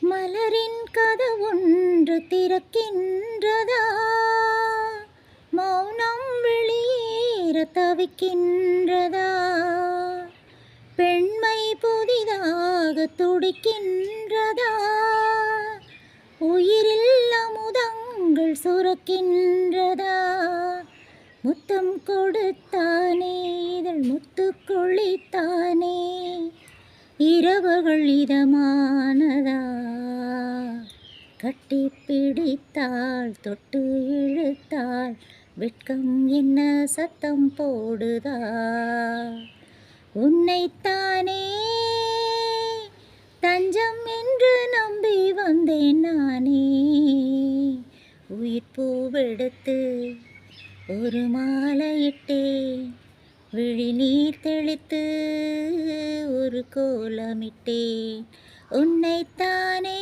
மலரின் கதவொன்று திறக்கின்றதா, மௌனம் வெளியேற தவிக்கின்றதா, பெண்மை புதிதாக துடிக்கின்றதா, உயிரில் அமுதங்கள் சுரக்கின்றதா, முத்தம் கொடுத்தானே இதழ் முத்து கொளித்தானே, இரவுகள் இதமானதா, கட்டி பிடித்தாள் தொட்டு இழுத்தாள், வெட்கம் என்ன சத்தம் போடுதா, உன்னைத்தானே தஞ்சம் என்று நம்பி வந்தேன் நானே, உயிர் பூவெடுத்து ஒரு மாலையிட்டேன், விழி நீர் தெளித்து ஒரு கோலமிட்டேன், உன்னைத்தானே